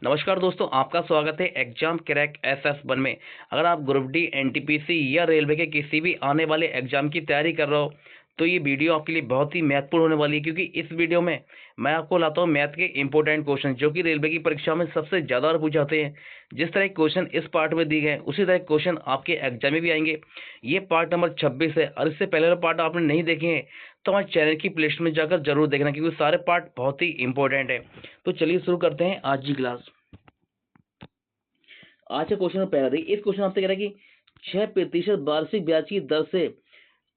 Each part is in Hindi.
नमस्कार दोस्तों, आपका स्वागत है एग्जाम क्रैक SS1 में। अगर आप ग्रुप डी, एनटीपीसी या रेलवे के किसी भी आने वाले एग्जाम की तैयारी कर रहे हो तो ये वीडियो आपके लिए बहुत ही महत्वपूर्ण होने वाली है, क्योंकि इस वीडियो में मैं आपको लाता हूँ मैथ के इंपॉर्टेंट क्वेश्चन जो कि रेलवे की परीक्षा में सबसे ज़्यादा बार पूछे जाते हैं। जिस तरह के क्वेश्चन इस पार्ट में दिए गए उसी तरह के क्वेश्चन आपके एग्जाम में भी आएंगे। ये पार्ट नंबर 26 है, और इससे पहले वाला पार्ट आपने नहीं देखे हैं तो हमारे चैनल की प्लेलिस्ट में जाकर जरूर देखना, क्योंकि सारे पार्ट बहुत ही इंपॉर्टेंट है। तो चलिए शुरू करते हैं आज की क्लास। आज का क्वेश्चन पहला देखिए। इस क्वेश्चन आपसे कह रहा है कि 6% वार्षिक ब्याज की दर से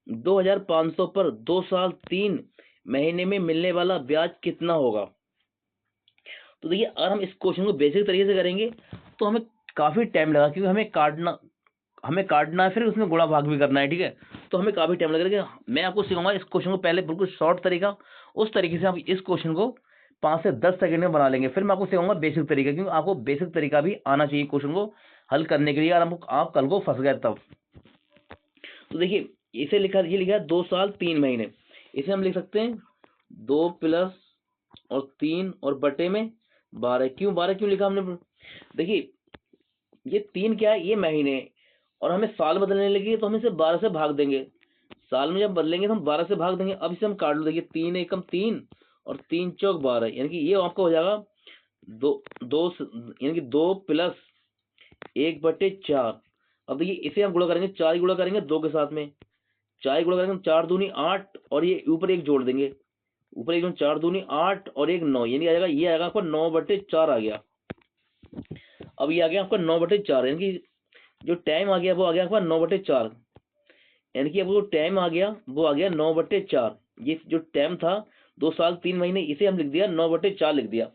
2500 पर 2 साल 3 महीने में मिलने वाला ब्याज कितना होगा। तो देखिए, अगर हम इस क्वेश्चन को बेसिक तरीके से करेंगे तो हमें काफी टाइम लगा, क्योंकि हमें काटना है, फिर उसमें गुणा भाग भी करना है। ठीक है, तो हमें काफी टाइम लगेगा। मैं आपको सिखाऊंगा इस क्वेश्चन को पहले बिल्कुल शॉर्ट तरीका, उस तरीके से आप इस क्वेश्चन को 5 से 10 सेकंड में बना लेंगे। फिर मैं आपको सिखाऊंगा बेसिक तरीका, क्योंकि आपको बेसिक तरीका भी आना चाहिए क्वेश्चन को हल करने के लिए, और आप कल को फंस गए तब। तो देखिए, इसे ये लिखा है 2 साल 3 महीने। इसे हम लिख सकते हैं 2 प्लस और 3 और बटे में 12। क्यों 12 क्यों लिखा हमने? देखिए, ये 3 क्या है, ये महीने, और हमें साल बदलने लगी तो हम इसे 12 से भाग देंगे। साल में जब बदलेंगे तो हम 12 से भाग देंगे। अब इसे हम काट लो। देखिए, 3 एकम 3 और 3 चौक 12, यानी कि ये आपका हो जाएगा दो दो यानी कि 2 प्लस 1/4। अब देखिए, इसे हम गुणा करेंगे, 4 गुणा करेंगे 2 के साथ में, 4 गुणा करेंगे 4 दूनी 8, और ये ऊपर एक जोड़ देंगे, ऊपर एक 4 दूनी 8 और एक 9, यानी आ जाएगा, ये आएगा आपका 9/4 आ गया। अब ये आ गया आपका 9/4, यानी कि जो टाइम आ गया वो आ गया आपका 9/4, यानी कि अब वो टाइम आ गया वो आ गया 9/4। ये जो टाइम था 2 साल 3 महीने, इसे हम लिख दिया 9/4 लिख दिया।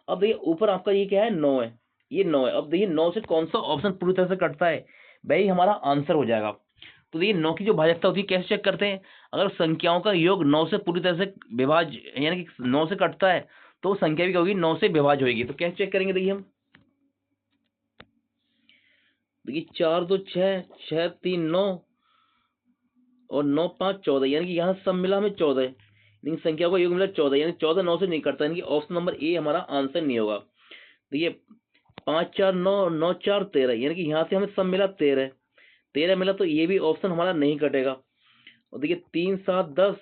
अब देखिए, ऊपर आपका ये क्या है, 9 है, ये 9 है। अब देखिए, 9 से कौन सा ऑप्शन पूरी तरह से कटता है, भाई हमारा आंसर हो जाएगा। तो देखिए, 9 की जो भाजकता होती है कैसे चेक करते हैं? अगर संख्याओं का योग 9 से पूरी तरह से यानी कि 9 से कटता है तो संख्या भी क्या होगी, 9 से विभाज्य होगी। तो कैसे चेक करेंगे? देखिए हम, देखिए 4 2 6, 6 3 9 और 9 5 14, यानी कि यहाँ सब मिला हमें 14, लेकिन संख्या का योग मिला 14, यानी 14 9 से नहीं कटता, यानी कि ऑप्शन नंबर ए हमारा आंसर नहीं होगा। देखिए, 5 4 9 9 4 13, यानी कि यहाँ से हमें सब मिला 13, 13 मिला, तो ये भी ऑप्शन हमारा नहीं कटेगा। और देखिए, 3 7 10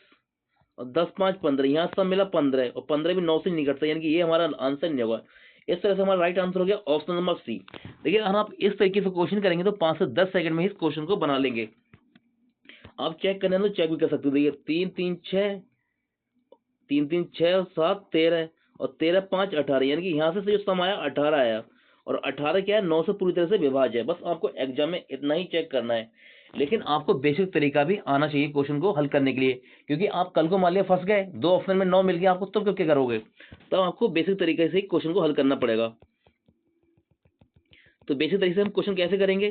और 10 5 15, यहाँ सब मिला 15, और 15 भी 9 से नहीं कटता, यानी कि ये हमारा आंसर नहीं होगा। इस तरह से हमारा राइट आंसर हो गया ऑप्शन नंबर सी। देखिए, अगर आप इस तरीके से क्वेश्चन करेंगे तो 5 से 10 सेकंड में इस क्वेश्चन को बना लेंगे। आप चेक करना है तो चेक भी कर सकते हो। देखिए, 3 3 6, 3 3 6 और 7 13, और 13 5 18, यानी कि यहाँ से जो सम आया 18 आया, और 18 क्या है, 9 से पूरी तरह से विभाज्य है। बस आपको एग्जाम में इतना ही चेक करना है, लेकिन आपको बेसिक तरीका भी आना चाहिए क्वेश्चन को हल करने के लिए, क्योंकि आप कल को मान लिया फंस गए, 2 ऑप्शन में 9 मिल गया आपको, तब क्या करोगे? तब आपको बेसिक तरीके से ही क्वेश्चन को हल करना पड़ेगा। तो बेसिक तरीके से हम क्वेश्चन कैसे करेंगे?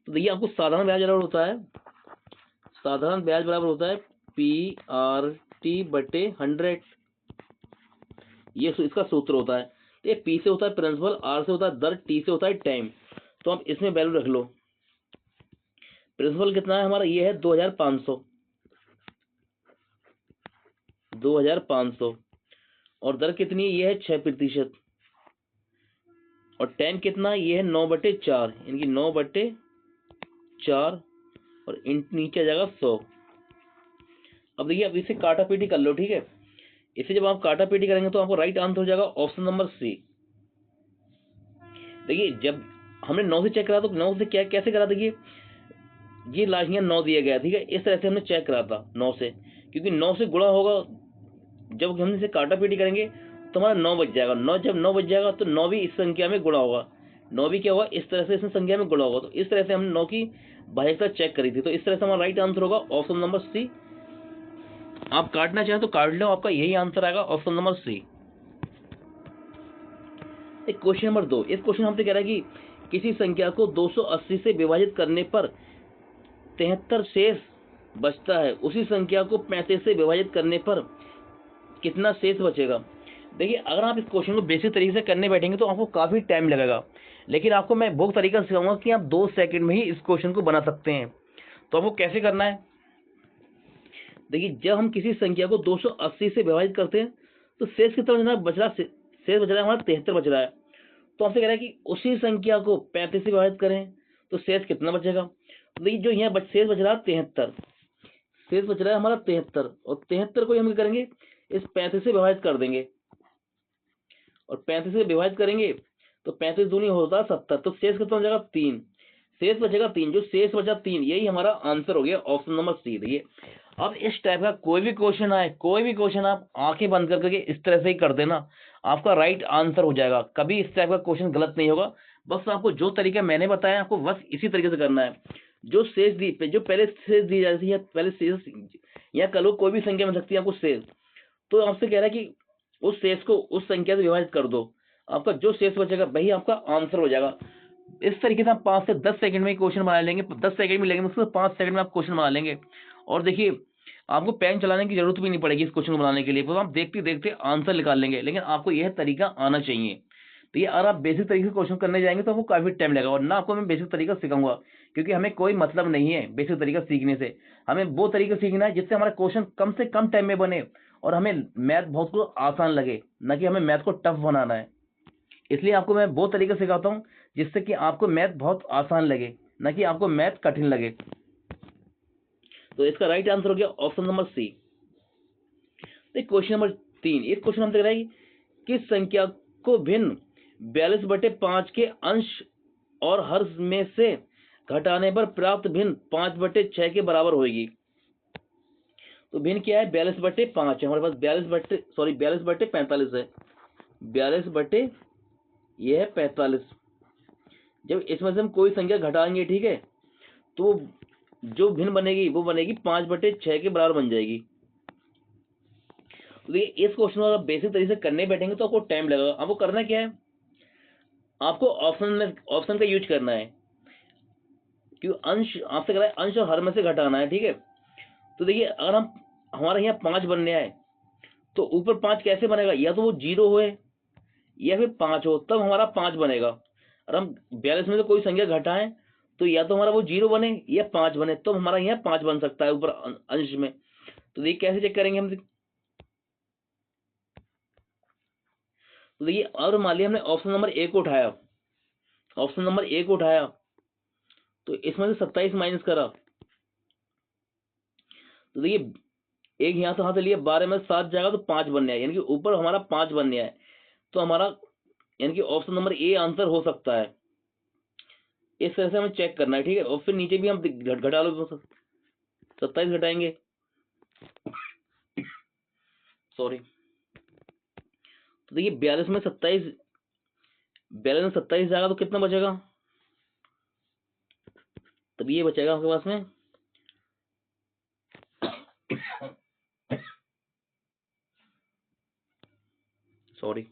तो देखिए, आपको साधारण ब्याज बराबर होता है, साधारण ब्याज बराबर होता है PRT/100, ये इसका सूत्र होता है। तो ये P से होता है प्रिंसिपल, R से होता है दर, T से होता है टाइम। तो आप इसमें वैल्यू रख लो। प्रिंसिपल कितना है हमारा, ये है 2500, 2500, और दर कितनी है, ये है 6%, और टाइम कितना है, ये है 9/4, यानी कि 9/4, और नीचे आ जाएगा 100। अब देखिए, अब इसे काटा पीटी कर लो। ठीक है, इसे जब आप काटा पीटी करेंगे तो आपको राइट आंसर हो जाएगा ऑप्शन नंबर सी। देखिए, जब हमने 9 से चेक करा तो 9 से क्या कैसे करा? देखिए, ये लास्ट ईयर 9 दिया गया, ठीक है, इस तरह से हमने चेक करा था 9 से, क्योंकि 9 से गुणा होगा। जब हम इसे काटा पीटी करेंगे तो हमारा 9 बच जाएगा। 9 जब 9 बच जाएगा तो 9 भी इस संख्या में गुणा होगा, 9 भी क्या होगा, इस तरह से इस संख्या में गुणा होगा। तो इस तरह से हमने 9 की भाज्यता चेक करी थी। तो इस तरह से हमारा राइट आंसर होगा ऑप्शन नंबर सी। आप काटना चाहें तो काट लो, आपका यही आंसर आएगा ऑप्शन नंबर सी। एक क्वेश्चन नंबर 2। इस क्वेश्चन हमसे कह रहा है कि किसी संख्या को 280 से विभाजित करने पर 73 शेष बचता है, उसी संख्या को 35 से विभाजित करने पर कितना शेष बचेगा। देखिए, अगर आप इस क्वेश्चन को बेसिक तरीके से करने बैठेंगे तो आपको काफी टाइम लगेगा, लेकिन आपको मैं वो तरीका सिखाऊंगा कि आप 2 सेकंड में ही इस क्वेश्चन को बना सकते हैं। तो आपको कैसे करना है? देखिए, जब हम किसी संख्या को 280 से विभाजित करते हैं तो शेष कितना बचना, शेष बच रहा है हमारा 73 बच रहा है। तो हमसे कह रहा है कि उसी संख्या को 35 से विभाजित करें तो शेष कितना बचेगा। तो देखिए जो यहाँ शेष बच रहा है 73, शेष बच रहा है हमारा 73, और 73 को हम क्या करेंगे, इस 35 से विभाजित कर देंगे, और 35 से विभाजित करेंगे तो 35 दूनी होता है 70, तो शेष कितना हो जाएगा 3, शेष बचेगा 3, जो शेष बचा 3, यही हमारा आंसर हो गया ऑप्शन नंबर सी। देखिए अब इस टाइप का कोई भी क्वेश्चन आए, कोई भी क्वेश्चन आप आंखें बंद करके इस तरह से ही कर देना, आपका राइट आंसर हो जाएगा। कभी इस टाइप का क्वेश्चन गलत नहीं होगा। बस आपको जो तरीका मैंने बताया आपको बस इसी तरीके से करना है। जो शेष दी, जो पहले शेष दी जाती है, पहले शेष या कल कोई भी संख्या मिल सकती है आपको शेष, तो आपसे कह रहा है कि उस शेष को उस संख्या से विभाजित कर दो, आपका जो शेष बचेगा वही आपका आंसर हो जाएगा। इस तरीके से आप 5 से 10 सेकंड में क्वेश्चन बना लेंगे, 10 सेकंड में लेंगे, उसको 5 सेकंड में आप क्वेश्चन बना लेंगे। और देखिए आपको पेन चलाने की जरूरत भी नहीं पड़ेगी इस क्वेश्चन को बनाने के लिए, तो आप देखते देखते आंसर निकाल लेंगे। लेकिन आपको यह तरीका आना चाहिए। तो ये अगर आप बेसिक तरीके से क्वेश्चन करने जाएंगे तो आपको काफी टाइम लगेगा, और ना आपको मैं बेसिक तरीका सिखाऊंगा, क्योंकि हमें कोई मतलब नहीं है बेसिक तरीका सीखने से। हमें वो तरीका सीखना है जिससे हमारा क्वेश्चन कम से कम टाइम में बने और हमें मैथ बहुत को आसान लगे, ना कि हमें मैथ को टफ बनाना है। इसलिए आपको मैं वो तरीका सिखाता हूँ जिससे कि आपको मैथ बहुत आसान लगे, ना कि आपको मैथ कठिन लगे। तो इसका राइट आंसर हो गया option number C. Question number 3, इस क्वेश्चन हमसे कह रहा है कि किस संख्या को भिन्न 42/5 के अंश और हर में से घटाने पर प्राप्त भिन्न 5/6 के बराबर होगी। तो भिन्न क्या है, 42/5 है हमारे पास, 42/45 है, 42 ये है 45। जब इसमें से हम कोई संख्या घटाएंगे, ठीक है, तो जो भिन्न बनेगी वो बनेगी 5/6 के बराबर बन जाएगी। तो इस क्वेश्चन को आप बेसिक तरीके से करने बैठेंगे तो आपको टाइम लगेगा। आपको करना क्या है, आपको ऑप्शन का यूज करना है, क्योंकि अंश आपसे कह रहा है अंश और हर में से घटाना है, ठीक है। तो देखिए अगर हम हमारे यहाँ 5 बनने आए तो ऊपर 5 कैसे बनेगा, या तो वो 0 हो या फिर 5 हो, तब हमारा 5 बनेगा। और हम 42 में से कोई संख्या घटाएं तो या तो हमारा वो 0 बने या 5 बने, तो हमारा यहाँ 5 बन सकता है ऊपर अंश में। तो देखिए कैसे चेक करेंगे हम। तो देखिए और मान लिया हमने ऑप्शन नंबर ए को उठाया, ऑप्शन नंबर ए को उठाया, तो इसमें से 27 माइनस करा, तो देखिए एक यहाँ से हाथ से लिया, 12 में 7 जाएगा तो 5 बनने आए, यानी कि ऊपर हमारा 5 बनने आए, तो हमारा यानी कि ऑप्शन नंबर ए आंसर हो सकता है। इस तरह से हमें चेक करना है, ठीक है। और फिर नीचे भी हम घटा लो, 27 घटाएंगे, सॉरी। तो देखिए 42 में 27 जाएगा तो कितना बचेगा, तब ये बचेगा आपके पास में सॉरी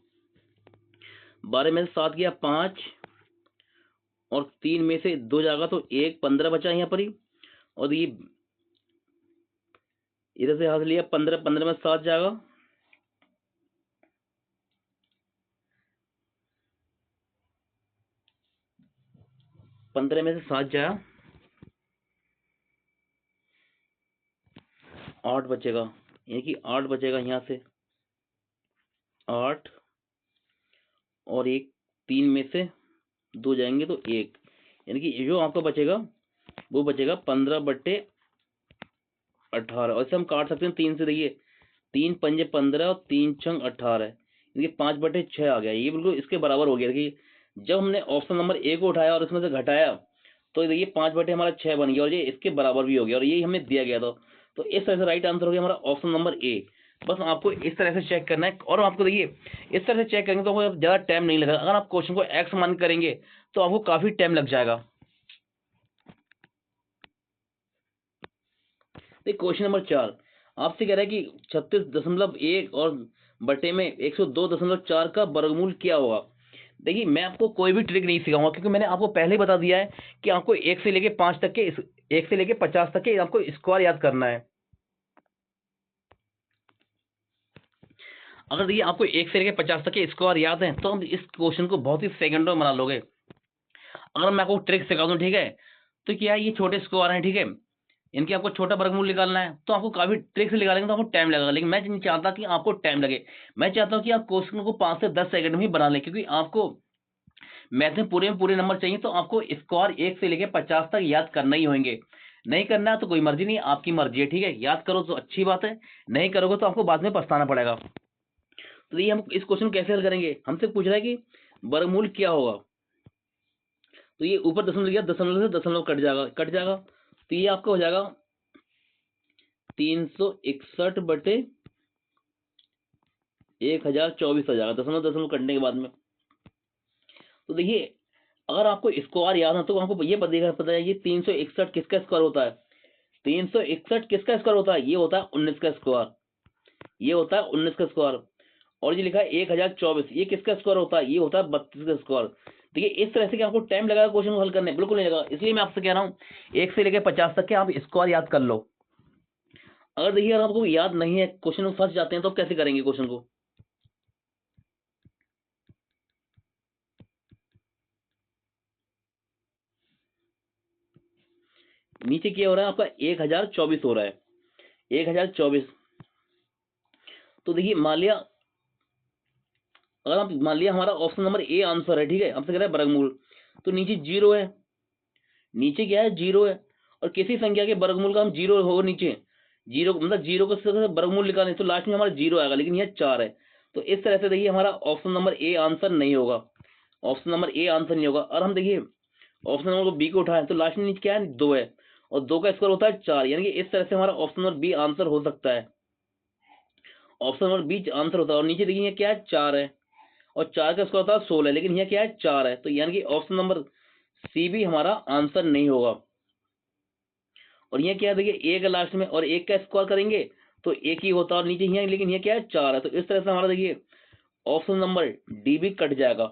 12 में से 7 गया 5, और 3 में से 2 जाएगा तो 1, 15 बचा यहाँ पर ही। और ये इधर से हाथ लिया 15, 15 में 7 जाएगा, 15 में से 7 जाएगा 8 बचेगा, यानी कि 8 बचेगा यहाँ से 8, और 1, 3 में से 2 जाएंगे तो 1, यानी कि जो आपका बचेगा वो बचेगा 15/18। और इसे हम काट सकते हैं 3 से, देखिए 3 पंजे 15 और 3 छंग 18, यानी 5/6 आ गया। ये बिल्कुल इसके बराबर हो गया। देखिए जब हमने ऑप्शन नंबर ए को उठाया और इसमें से घटाया तो देखिए 5/6 हमारा 6 बन गया, और ये इसके बराबर भी हो गया, और यही हमें दिया गया था। तो इस तरह से राइट आंसर हो गया हमारा ऑप्शन नंबर ए। बस आपको इस तरह से चेक करना है, और आपको देखिए इस तरह से चेक करेंगे तो आपको ज़्यादा टाइम नहीं लगेगा। अगर आप क्वेश्चन को एक्स मान करेंगे तो आपको काफ़ी टाइम लग जाएगा। क्वेश्चन नंबर 4 आपसे कह रहा है कि 36.1 और बटे में 102.4 का वर्गमूल क्या होगा। देखिए मैं आपको कोई भी ट्रिक नहीं सिखाऊंगा, क्योंकि मैंने आपको पहले ही बता दिया है कि आपको 1 से लेके 5 तक के 1 से लेके 50 तक के आपको स्क्वायर याद करना है। अगर देखिए आपको 1 से लेके 50 तक के स्क्वायर याद है तो हम इस क्वेश्चन को बहुत ही सेकंडों में बना लोगे। अगर मैं आपको ट्रिक सिखा दूं, ठीक है, तो क्या ये छोटे स्क्वायर हैं, ठीक है, इनके आपको छोटा वर्गमूल निकालना है तो आपको काफी ट्रिक से निकालेंगे तो आपको टाइम लगेगा, लेकिन मैं नहीं चाहता कि आपको टाइम लगे। मैं चाहता हूँ कि आप क्वेश्चन को 5 से 10 सेकंड में ही बना लें, क्योंकि आपको मैथ में पूरे नंबर चाहिए तो आपको स्क्वायर 1 से लेके 50 तक याद करना ही होंगे। नहीं करना है तो कोई मर्जी नहीं, आपकी मर्जी है, ठीक है। याद करो तो अच्छी बात है, नहीं करोगे तो आपको बाद में पछताना पड़ेगा। तो ये हम इस क्वेश्चन कैसे हल करेंगे, हमसे पूछ रहा है कि वर्गमूल क्या होगा। तो ये ऊपर दशमलव लिया, दशमलव से दशमलव कट जाएगा। तो ये आपका हो जाएगा 361 बटे 1024 आ जाएगा, दशमलव दशमलव कटने के बाद में। तो देखिए अगर आपको स्क्वायर याद है तो आपको ये पता है ये 361 किसका स्क्वायर होता है। 361 किसका स्क्वायर होता है, ये होता है 19 का स्क्वायर, ये होता है 19 का स्क्वायर। और ये लिखा है 1024, ये किसका स्क्वायर होता है, ये होता है 32 का स्क्वायर। देखिए इस तरह से कि आपको टाइम लगेगा क्वेश्चन को हल करने, बिल्कुल नहीं लगा। इसलिए मैं आपसे कह रहा हूँ 1 से लेकर 50 तक के आप स्क्वायर याद कर लो। अगर देखिए अगर आपको याद नहीं है, क्वेश्चन में फंस जाते हैं तो कैसे करेंगे क्वेश्चन को। नीचे क्या हो रहा है आपका 1024 हो रहा है, 1024। तो देखिए मान लिया हमारा ऑप्शन नंबर ए आंसर है, ठीक है। हमसे कह रहा है वर्गमूल, तो नीचे जीरो है, नीचे क्या है जीरो है। और किसी संख्या के वर्गमूल का हम जीरो हो नीचे, जीरो मतलब जीरो का वर्गमूल निकालें तो लास्ट में हमारा जीरो आएगा, लेकिन यह 4 है। तो इस तरह से देखिए हमारा ऑप्शन नंबर ए आंसर नहीं होगा, ऑप्शन नंबर ए आंसर नहीं होगा। और हम देखिए ऑप्शन नंबर बी को उठाएं तो लास्ट में नीचे क्या है 2 है, और 2 का स्क्वायर होता है 4, यानी कि इस तरह से हमारा ऑप्शन नंबर बी आंसर हो सकता है, ऑप्शन नंबर बी आंसर होता है। और नीचे देखिए क्या है 4 है, और 4 का स्क्वायर होता है 16, लेकिन यह क्या है 4 है। तो यानी कि ऑप्शन नंबर सी भी हमारा आंसर नहीं होगा। और ये क्या है देखिए एक है लास्ट में, और एक का स्क्वायर करेंगे तो एक ही होता है, और नीचे यहाँ लेकिन ये क्या है 4 है। तो इस तरह से हमारा देखिए ऑप्शन नंबर डी भी कट जाएगा।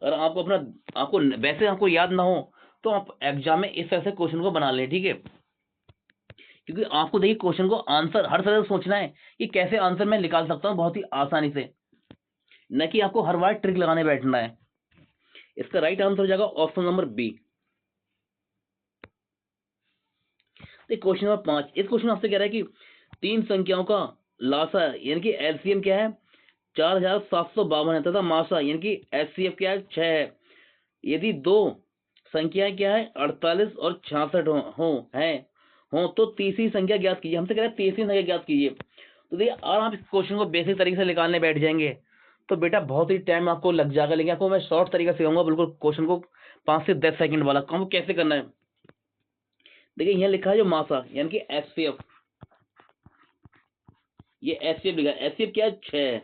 अगर आपको आपको वैसे आपको याद ना हो तो आप एग्जाम में इस तरह से क्वेश्चन को बना लें, ठीक है। क्योंकि आपको देखिए क्वेश्चन को आंसर हर तरह से सोचना है कि कैसे आंसर मैं निकाल सकता हूँ बहुत ही आसानी से, न कि आपको हर बार ट्रिक लगाने बैठना है। इसका राइट आंसर हो जाएगा option number B. Question number 5, इस क्वेश्चन में आपसे कह रहा है कि 3 संख्याओं का लासा यानी कि एलसीएम क्या है 4752 है, तथा मासा यानी कि एचसीएफ क्या है 6 है। यदि दो संख्याएं क्या है 48 और 66 हो तो तीसरी संख्या ज्ञात कीजिए। हमसे कह रहा है तीसरी संख्या ज्ञात कीजिए। तो देखिए अगर आप इस क्वेश्चन को बेसिक तरीके से निकालने बैठ जाएंगे तो बेटा बहुत ही टाइम आपको लग जाएगा, लेकिन आपको मैं शॉर्ट तरीका सिखाऊंगा, बिल्कुल क्वेश्चन को 5 से 10 सेकंड वाला काम कैसे करना है। देखिए यहाँ लिखा है जो मासा यानी कि एचसीएफ, ये एचसीएफ लिखा है, एचसीएफ क्या है 6 है।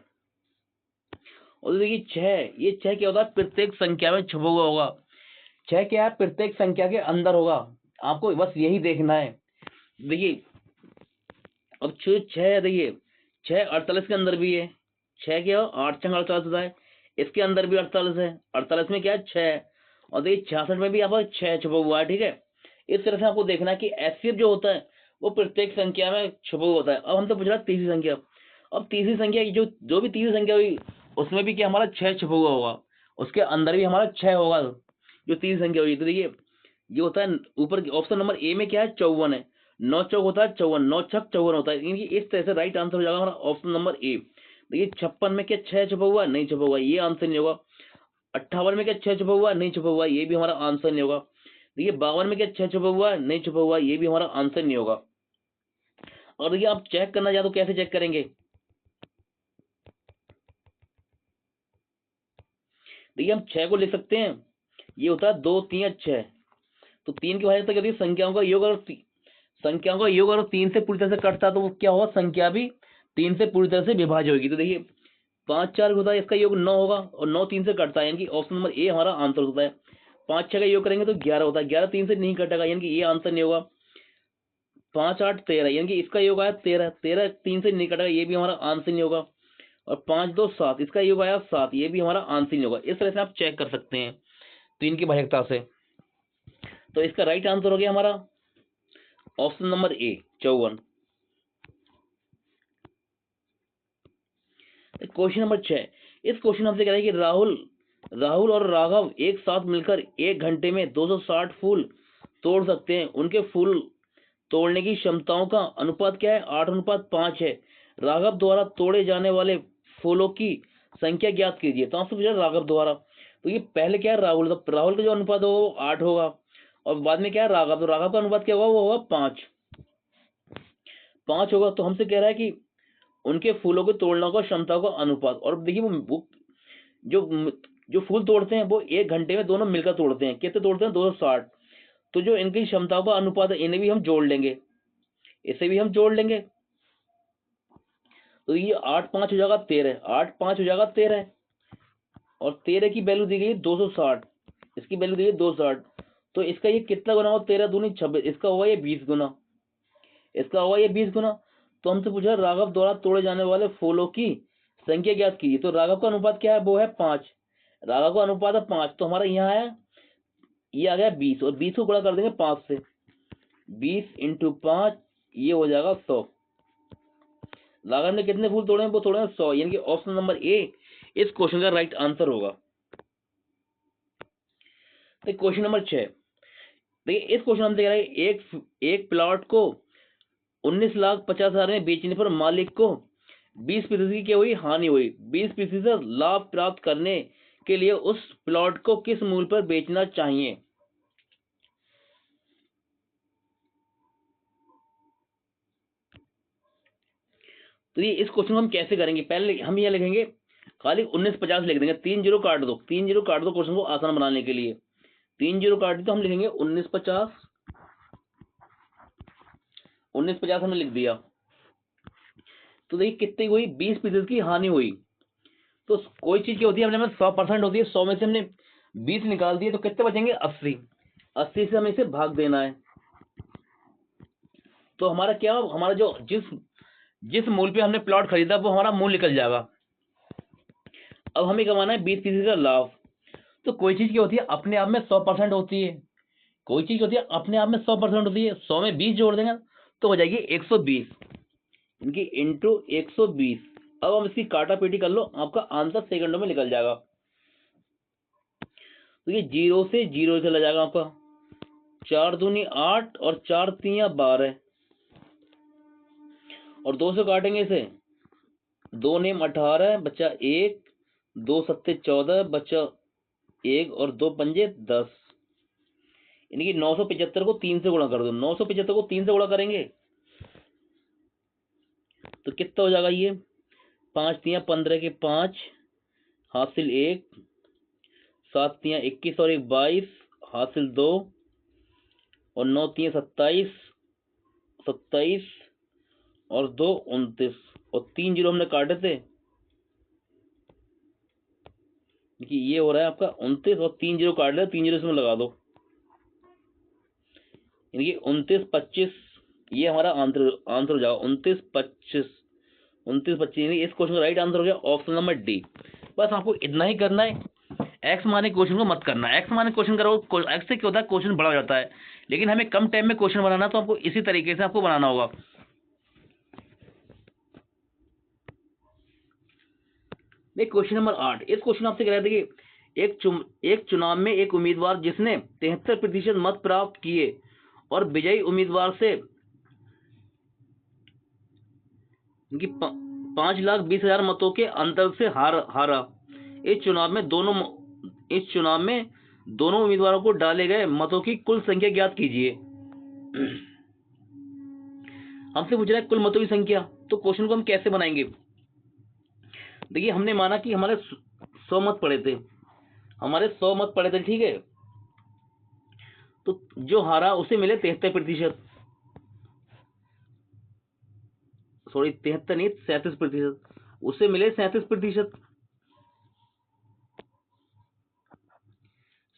और देखिए 6, ये 6 क्या होता है प्रत्येक संख्या में छुपा हुआ होगा। 6 क्या है प्रत्येक संख्या के अंदर होगा, आपको बस यही देखना है। देखिए अब 6 है, देखिए 6 48 के अंदर भी है, 6 क्या 8 छंग 48 होता है, इसके अंदर भी 48 है, 48 में क्या है 6 है। और देखिए 66 में भी आपका 6 छुपा हुआ है, ठीक है। इस तरह से आपको देखना है कि एचसीएफ जो होता है वो प्रत्येक संख्या में छुपा हुआ होता है। अब हम तो पूछ रहा है तीसरी संख्या, अब तीसरी संख्या की जो भी तीसरी संख्या हुई उसमें भी क्या हमारा 6 छुपा हुआ होगा, उसके अंदर भी हमारा 6 होगा जो तीसरी संख्या हुई। तो देखिए ये होता है ऊपर ऑप्शन नंबर ए में क्या है 54 है, 9 चौक होता है 54, 9 छक 54 होता है, यानी कि इस तरह से राइट आंसर हो जाएगा हमारा ऑप्शन नंबर ए। देखिए 56 में क्या 6 छुपा हुआ नहीं छुपा हुआ, ये आंसर नहीं होगा। 58 में क्या 6 छुपा हुआ नहीं छुपा हुआ, ये भी हमारा आंसर नहीं होगा। देखिए 52 में क्या 6 छुपा हुआ नहीं छुपा हुआ, ये भी हमारा आंसर नहीं होगा। और देखिए आप चेक करना चाहे तो कैसे चेक करेंगे, देखिए हम 6 को लिख सकते हैं, ये होता है 2 3 6, तो 3 की वजह से संख्याओं का योग, और संख्याओं का योग अगर 3 से पूरी तरह से कटता है तो वो क्या होगा संख्या भी 3 से पूरी तरह से विभाज्य होगी। तो देखिए 5 4 होता है इसका योग 9 होगा, और 9 3 से कटता है, यानी कि ऑप्शन नंबर ए हमारा आंसर होता है। 5 6 का योग करेंगे तो 11 होता है, 11 3 से नहीं कटेगा, यानी कि ये आंसर नहीं होगा। 5 8 13, यानी कि इसका योग आया 13, 13 3 से नहीं कटेगा, ये भी हमारा आंसर नहीं होगा। और 5 2 7, इसका योग आया 7, ये भी हमारा आंसर नहीं होगा। इस तरह से आप चेक कर सकते हैं 3 की भाजकता से। तो इसका राइट आंसर हो गया हमारा option number A 54। Question number 6, इस क्वेश्चन हमसे कह रहा है कि राहुल और राघव एक साथ मिलकर 1 घंटे में 260 फूल तोड़ सकते हैं, उनके फूल तोड़ने की क्षमताओं का अनुपात क्या है? 8:5 है। राघव द्वारा तोड़े जाने वाले फूलों की संख्या ज्ञात कीजिए। तो आपसे पूछा राघव द्वारा, तो ये पहले क्या है? राहुल, तो राहुल का जो अनुपात होगा वो 8 होगा, और बाद में क्या है? राघव, तो राघव का अनुपात क्या होगा? वो होगा 5 होगा। तो हमसे कह रहा है कि उनके फूलों को तोड़ने का क्षमताओं का अनुपात। और देखिए वो जो जो फूल तोड़ते हैं वो 1 घंटे में दोनों मिलकर तोड़ते हैं। कितने तोड़ते हैं? 260। तो जो इनकी क्षमताओं का अनुपात है, इन्हें भी हम जोड़ लेंगे, इसे भी हम जोड़ लेंगे। तो ये 8 5 हो जाएगा 13, 8 5 हो जाएगा 13, और 13 की वैल्यू दी गई 260, इसकी वैल्यू दी गई 260। तो इसका ये कितना गुना होगा? 13 दूनी 26, इसका होगा ये 20 गुना, इसका होगा ये 20 गुना। तो हमसे पूछा राघव द्वारा तोड़े जाने वाले फूलों की संख्या ज्ञात कीजिए। तो राघव का अनुपात क्या है? वो है 5। राघव का अनुपात है 5, तो हमारा यहाँ है, ये आ गया 20, और 20 को गुणा कर देंगे 5 से। 20 × 5, ये हो जाएगा 100। राघव ने कितने फूल तोड़े हैं? वो तोड़े हैं 100, यानी कि ऑप्शन नंबर ए इस क्वेश्चन का राइट आंसर होगा। तो क्वेश्चन नंबर 6, देखिए इस क्वेश्चन हमसे कह रहा है एक प्लॉट को 19,50,000 में बेचने पर मालिक को 20% की क्या हुई? हानि हुई। 20% लाभ प्राप्त करने के लिए उस प्लॉट को किस मूल्य पर बेचना चाहिए? तो ये इस क्वेश्चन को हम कैसे करेंगे? पहले हम ये लिखेंगे, खाली 1950 लिख देंगे, 3 जीरो काट दो, 3 जीरो काट दो क्वेश्चन को आसान बनाने के लिए। 3 जीरो काट दी तो हम लिखेंगे 1950, 1950 हमने लिख दिया। तो देखिए कितनी हुई? 20% की हानि हुई। तो कोई चीज क्या होती है, अपने में 100% होती है, 100 में से हमने 20 निकाल दिए तो कितने बचेंगे? 80। 80 से हमें इसे भाग देना है। तो हमारा क्या, हमारा जो जिस मूल्य पे हमने प्लॉट खरीदा वो हमारा मूल्य निकल जाएगा। अब हमें कमाना है 20% का लाभ। तो कोई चीज क्या होती है, अपने आप में 100% होती है, कोई चीज होती है अपने आप में 100% होती है। 100 में 20 जोड़ देंगे तो हो जाएगी 120, इनकी इंटू 120। अब हम इसकी काटा पीटी कर लो, आपका आंसर सेकंडों में निकल जाएगा। तो ये 0 से 0 चला जाएगा आपका, 4 दूनी 8 और 4 तियां 12, और 2 से काटेंगे इसे, 2 नेम 18 बच्चा 1, 2 सत्ते 14 बच्चा 1, और 2 पंजे 10, यानी कि 975 को 3 से गुणा कर दो। 975 को 3 से गुणा करेंगे तो कितना हो जाएगा? ये 5 तियां 15 के 5, हासिल 1, 7 तियां 21 और 1 22, हासिल 2, और 9 तियां 27, 27 और 2 29, और 3 जीरो हमने काटे थे, कि ये हो रहा है आपका 29, और 3 जीरो काट ले, 3 जीरो इसमें लगा दो, यानी कि 29 25, ये हमारा आंसर हो जाएगा 29 25, 29 25, यानी इस क्वेश्चन का राइट आंसर हो गया ऑप्शन नंबर डी। बस आपको इतना ही करना है, एक्स माने क्वेश्चन को मत करना। एक्स माने क्वेश्चन करो, एक्स से क्या होता है, क्वेश्चन बड़ा हो जाता है। लेकिन हमें कम टाइम में क्वेश्चन बनाना, तो आपको इसी तरीके से आपको बनाना होगा। क्वेश्चन नंबर 8, इस क्वेश्चन आपसे कह रहे थे कि एक चुनाव में एक उम्मीदवार जिसने 73% मत प्राप्त किए और विजयी उम्मीदवार से 5,20,000 मतों के अंतर से हारा। इस चुनाव में दोनों उम्मीदवारों को डाले गए मतों की कुल संख्या ज्ञात कीजिए। हमसे पूछ रहा है कुल मतों की संख्या, तो क्वेश्चन को हम कैसे बनाएंगे? देखिए हमने माना कि हमारे 100 मत पड़े थे, ठीक है। तो जो हारा उसे मिले 73%, सॉरी 73 नहीं 37%, उसे मिले 37%।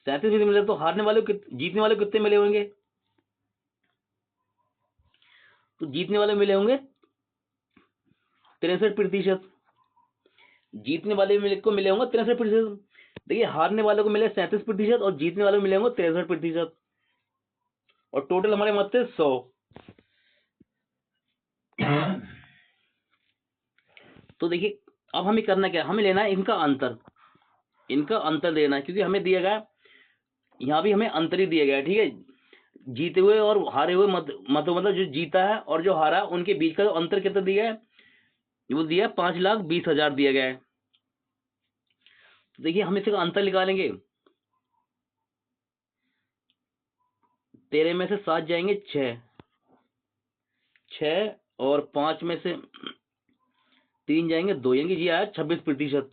37% मिले, तो जीतने वाले कितने मिले होंगे? तो जीतने वाले मिले होंगे 63%, जीतने वाले को मिले होंगे 63%। देखिए हारने वाले को मिले 37% और जीतने वाले को मिले होंगे 63%, और टोटल हमारे मत थे 100। तो देखिए अब हमें करना क्या, हमें लेना है इनका अंतर लेना है, क्योंकि हमें दिया गया, यहाँ भी हमें अंतर ही दिया गया है, ठीक है। जीते हुए और हारे हुए मतलब जो जीता है और जो हारा है, उनके बीच का जो अंतर कितना दिया है, वो दिया है 5,20,000 दिया गया है। तो देखिए हम इसका अंतर निकालेंगे। 13 में से 7 जाएंगे 6, 6 और 5 में से 3 जाएंगे 2, यानी कि ये आया 26%।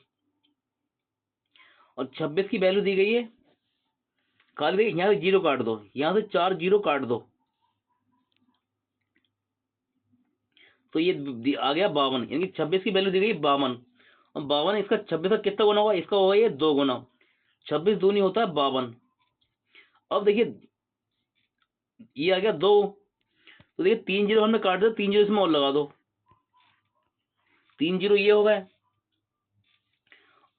और 26 की वैल्यू दी गई है, खाली देखिए यहाँ से 0 काट दो, यहाँ से 4 0 काट दो, तो ये आ गया 52, यानी कि 26 की वैल्यू दी गई 52। और 52 इसका 26 का कितना गुना होगा, इसका होगा ये 2 गुना, 26 दूनी होता है 52। अब देखिए ये आ गया 2, तो देखिए 3 0 हमने काट दिया, 3 0 इसमें और लगा दो, 3 0 ये हो गए।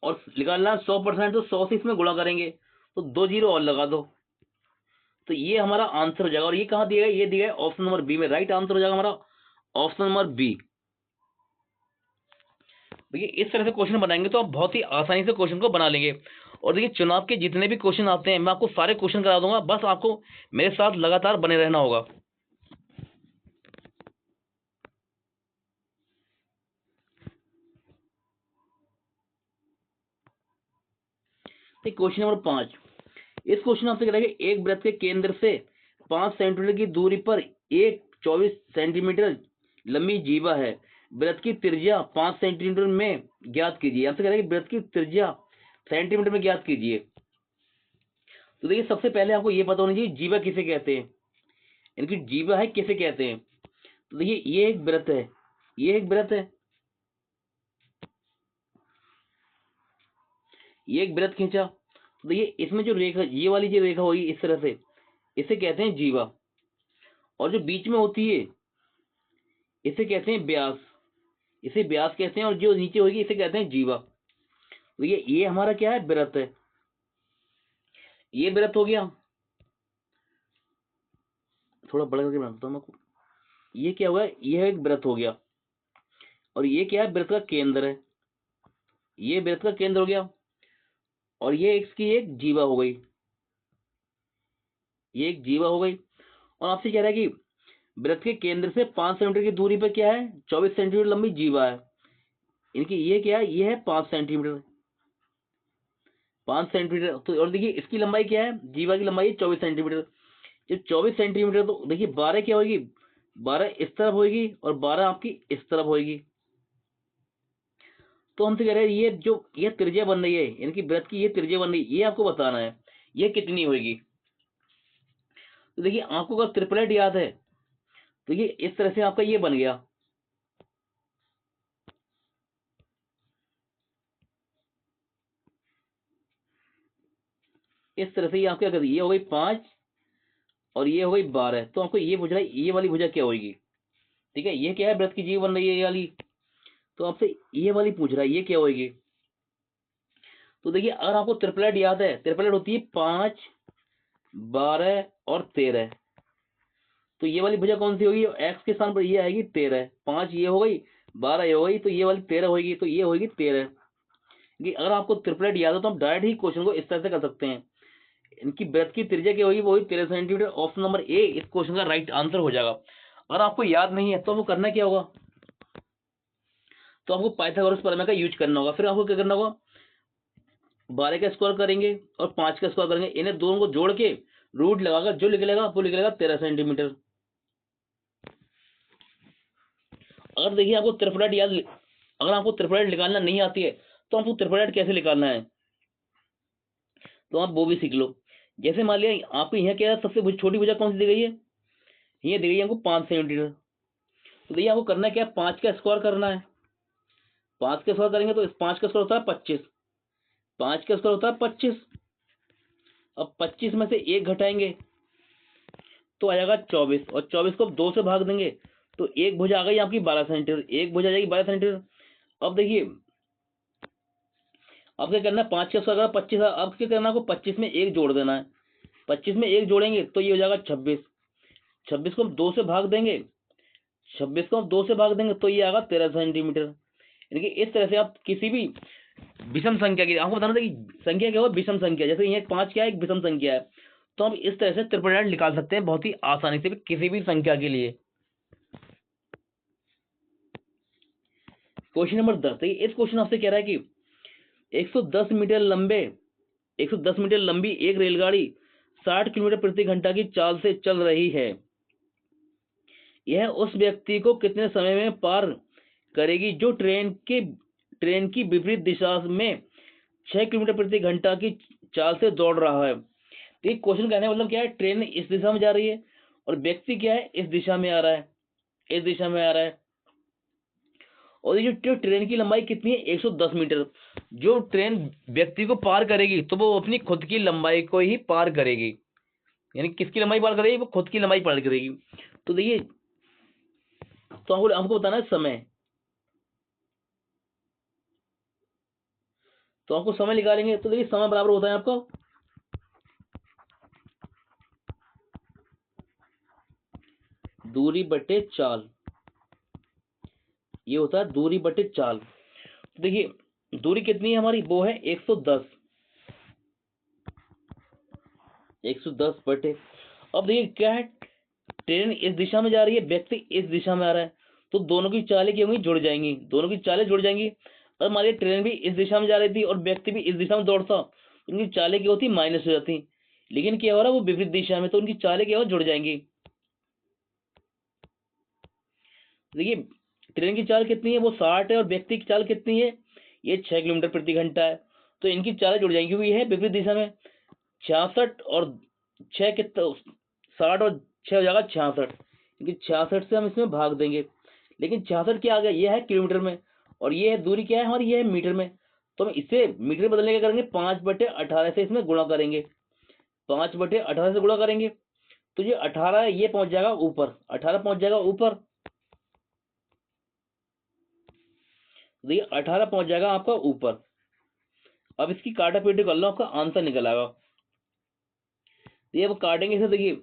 और निकालना 100%, तो 100 से इसमें गुणा करेंगे, तो 2 0 और लगा दो, तो ये हमारा आंसर हो जाएगा। और ये कहाँ दिया गया, ये दिया है ऑप्शन नंबर बी में, राइट आंसर हो जाएगा हमारा ऑप्शन नंबर बी। देखिए इस तरह से क्वेश्चन बनाएंगे तो आप बहुत ही आसानी से क्वेश्चन को बना लेंगे। और देखिए चुनाव के जितने भी क्वेश्चन आते हैं मैं आपको सारे क्वेश्चन करा दूंगा, बस आपको मेरे साथ लगातार बने रहना होगा। क्वेश्चन नंबर 5, इस क्वेश्चन आपसे कह रहा है कि एक वृत्त के केंद्र से 5 सेंटीमीटर की दूरी पर एक 24 सेंटीमीटर लंबी जीवा है, वृत्त की त्रिज्या 5 सेंटीमीटर में ज्ञात कीजिए। आपसे कह रहा है कि वृत्त की त्रिज्या सेंटीमीटर में ज्ञात कीजिए। तो देखिए सबसे पहले आपको ये पता होना चाहिए जीवा किसे कहते हैं, इनकी जीवा है किसे कहते हैं। तो देखिए ये एक वृत्त है, ये एक वृत्त है, ये एक वृत्त खींचा, तो देखिए इसमें जो रेखा, ये वाली जो रेखा होगी इस तरह से, इसे कहते हैं जीवा। और जो बीच में होती है इसे कहते हैं व्यास, इसे व्यास कहते हैं। और जो नीचे होगी इसे कहते हैं जीवा। तो ये हमारा क्या है, वृत्त है, ये वृत्त हो गया। थोड़ा बड़ा करके बनाता हूं मैं आपको। ये क्या हुआ, ये एक वृत्त हो गया। और ये क्या है, वृत्त का केंद्र है, ये वृत्त का केंद्र हो गया। और ये इसकी एक जीवा हो गई, ये एक जीवा हो गई। और आपसे कह रहा है कि वृत्त के केंद्र से 5 सेंटीमीटर की दूरी पर क्या है, 24 सेंटीमीटर लंबी जीवा है। इनकी ये क्या है, ये है 5 सेंटीमीटर, 5 सेंटीमीटर। तो और देखिए इसकी लंबाई क्या है, जीवा की लंबाई है 24 सेंटीमीटर। जब 24 सेंटीमीटर, तो देखिए 12 क्या होगी, 12 इस तरफ होगी और 12 आपकी इस तरफ होगी। तो हमसे कह रहे हैं ये जो ये त्रिज्या बन रही है, इनकी वृत्त की ये त्रिज्या बन रही है, ये आपको बताना है ये कितनी होगी। तो देखिए आपको अगर ट्रिपलेट याद है तो ये इस तरह से आपका ये बन गया। इस तरह से ये आप क्या कर, ये हो गई 5 और ये हो गई 12। तो आपको ये पूछ रहा है ये वाली भुजा क्या होगी, ठीक है, ये क्या है, वृत्त की जीव बन रही है ये वाली। तो आपसे ये वाली पूछ रहा है ये क्या होगी। तो देखिए अगर आपको ट्रिपलेट याद है, ट्रिपलेट होती है 5 12 और 13। तो ये वाली भुजा कौन सी होगी, एक्स के स्थान पर ये आएगी 13, 5 ये हो गई, 12 ये हो गई, तो ये वाली 13 होगी, तो ये होगी 13। कि अगर आपको ट्रिपलेट याद हो तो हम डायरेक्ट ही क्वेश्चन को इस तरह से कर सकते हैं। इनकी वृत्त की त्रिज्या क्या होगी, वो होगी 13 सेंटीमीटर। ऑप्शन नंबर ए इस क्वेश्चन का राइट आंसर हो जाएगा। अगर आपको याद नहीं है तो आपको करना क्या होगा, तो आपको पाइथागोरस प्रमेय का यूज करना होगा। फिर आपको क्या करना होगा, 12 का स्क्वायर करेंगे और 5 का स्क्वायर करेंगे, इन्हें दोनों को जोड़ के रूट लगाकर जो निकलेगा वो निकलेगा 13 सेंटीमीटर। अगर देखिए आपको त्रिपलेट याद, अगर आपको त्रिपलेट निकालना नहीं आती है तो आपको त्रिपलेट कैसे निकालना है तो आप वो भी सीख लो। जैसे मान लिया आपको यहाँ क्या है, सबसे छोटी भुजा कौन सी दी गई है, ये दी गई है हमको 5 सेंटीमीटर। तो देखिए आपको करना क्या है, 5 का स्क्वायर करना है। 5 का स्क्वायर करेंगे तो इस 5 का स्क्वायर होता है 25, 5 का स्क्वायर होता है 25। अब 25 में से 1 घटाएंगे तो आ जाएगा 24, और 24 को 2 से भाग देंगे तो एक भुजा आ गई आपकी 12 सेंटीमीटर, एक भुजा आ जाएगी 12 सेंटीमीटर। अब देखिए अब क्या करना है, 5 का स्क्वायर 25, अब क्या करना है आपको 25 में 1 जोड़ देना है। 25 में 1 जोड़ेंगे तो ये हो जाएगा 26, 26 को हम 2 से भाग देंगे, 26 को हम 2 से भाग देंगे तो ये आएगा 13 सेंटीमीटर। यानी कि इस तरह से आप किसी भी विषम संख्या की, आपको बताना था कि संख्या क्या हो, विषम संख्या। जैसे ये 5 क्या है, एक विषम संख्या है, तो हम इस तरह से ट्रिपल डाइट निकाल सकते हैं बहुत ही आसानी से किसी भी संख्या के लिए। क्वेश्चन नंबर 10, इस क्वेश्चन आपसे कह रहा है कि 110 मीटर लंबी एक रेलगाड़ी 60 किलोमीटर प्रति घंटा की चाल से चल रही है। यह उस व्यक्ति को कितने समय में पार करेगी जो ट्रेन की विपरीत दिशा में 6 किलोमीटर प्रति घंटा की चाल से दौड़ रहा है। तो ये क्वेश्चन कहने का मतलब क्या है, ट्रेन इस दिशा में जा रही है और व्यक्ति क्या है, इस दिशा में आ रहा है, इस दिशा में आ रहा है। और ये जो ट्रेन की लंबाई कितनी है, 110 मीटर। जो ट्रेन व्यक्ति को पार करेगी तो वो अपनी खुद की लंबाई को ही पार करेगी, यानी किसकी लंबाई पार करेगी, वो खुद की लंबाई पार करेगी। तो देखिए, तो हमको बताना है समय, तो आपको समय निकालेंगे। तो देखिए समय बराबर होता है आपको दूरी बटे चाल, ये होता है दूरी बटे चाल। तो देखिए दूरी कितनी है हमारी, वो है 110 बटे, अब देखिए क्या है, ट्रेन इस दिशा में जा रही है, व्यक्ति इस दिशा में आ रहा है, तो दोनों की चालें क्या होंगी, जुड़ जाएंगी, दोनों की चालें जुड़ जाएंगी। अगर मान लीजिए ट्रेन भी इस दिशा में जा रही थी और व्यक्ति भी इस दिशा में दौड़ता, तो उनकी चालें क्या होती, माइनस हो जाती। लेकिन क्या हो रहा है, वो विपरीत दिशा में, तो उनकी चालें क्या हो, जुड़ जाएंगी। देखिए ट्रेन की चाल कितनी है, वो 60 है, और व्यक्ति की चाल कितनी है, ये 6 किलोमीटर प्रति घंटा है। तो इनकी चालें जुड़ जाएंगी क्योंकि ये है विपरीत दिशा में। 66 और 6 कितना, 60 और 6 हो जाएगा 66, क्योंकि 66 से हम इसमें भाग देंगे। लेकिन 66 क्या आ गया, ये है किलोमीटर में, और ये है दूरी क्या है हमारी, ये है मीटर में। तो हम इसे मीटर में बदलने क्या करेंगे, 5/18 से इसमें गुणा करेंगे, 5/18 से गुणा करेंगे। तो ये 18 है, ये पहुंच जाएगा ऊपर, 18 पहुंच जाएगा ऊपर। देखिए 18 पहुंच जाएगा आपका ऊपर। अब इसकी काटा पीटी कर लो, आपका आंसर निकल आएगा। ये अब काटेंगे इसे, देखिए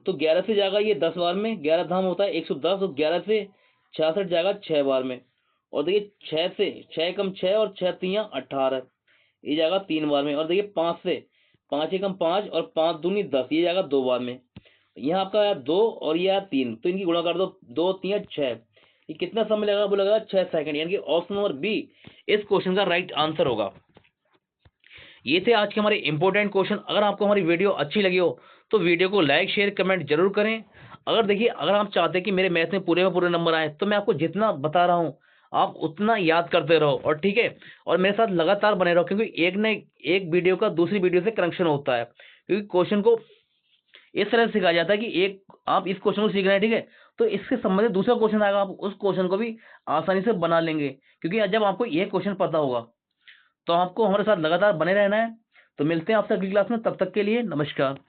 तो 11 से जाएगा ये 10 बार में, 11 धाम होता है 110, और 11 से 66 जाएगा 6 बार में। और देखिए 6 से 6 कम 6 और 6 तियां 18, ये जाएगा 3 बार में। और देखिए 5 से 5 एकम 5 और 5 दूनी 10, ये जाएगा 2 बार में। यहाँ आपका आया 2 और ये आया 3, तो इनकी गुणा कर दो, 2 3 6, ये कितना समय लगेगा, वो लगेगा 6 सेकंड, यानी कि ऑप्शन नंबर बी इस क्वेश्चन का राइट आंसर होगा। ये थे आज के हमारे इंपॉर्टेंट क्वेश्चन। अगर आपको हमारी वीडियो अच्छी लगी हो तो वीडियो को लाइक शेयर कमेंट जरूर करें। अगर देखिए, अगर आप चाहते हैं कि मेरे मैथ में पूरे नंबर आए, तो मैं आपको जितना बता रहा हूँ आप उतना याद करते रहो, और ठीक है, और मेरे साथ लगातार बने रहो, क्योंकि एक न एक वीडियो का दूसरी वीडियो से कनेक्शन होता है। क्योंकि क्वेश्चन को इस तरह से सिखाया जाता है कि एक आप इस क्वेश्चन को सीख रहे हैं, ठीक है, तो इसके संबंधित दूसरा क्वेश्चन आएगा, आप उस क्वेश्चन को भी आसानी से बना लेंगे, क्योंकि जब आपको ये क्वेश्चन पता होगा। तो आपको हमारे साथ लगातार बने रहना है। तो मिलते हैं आपसे अगली क्लास में, तब तक के लिए नमस्कार।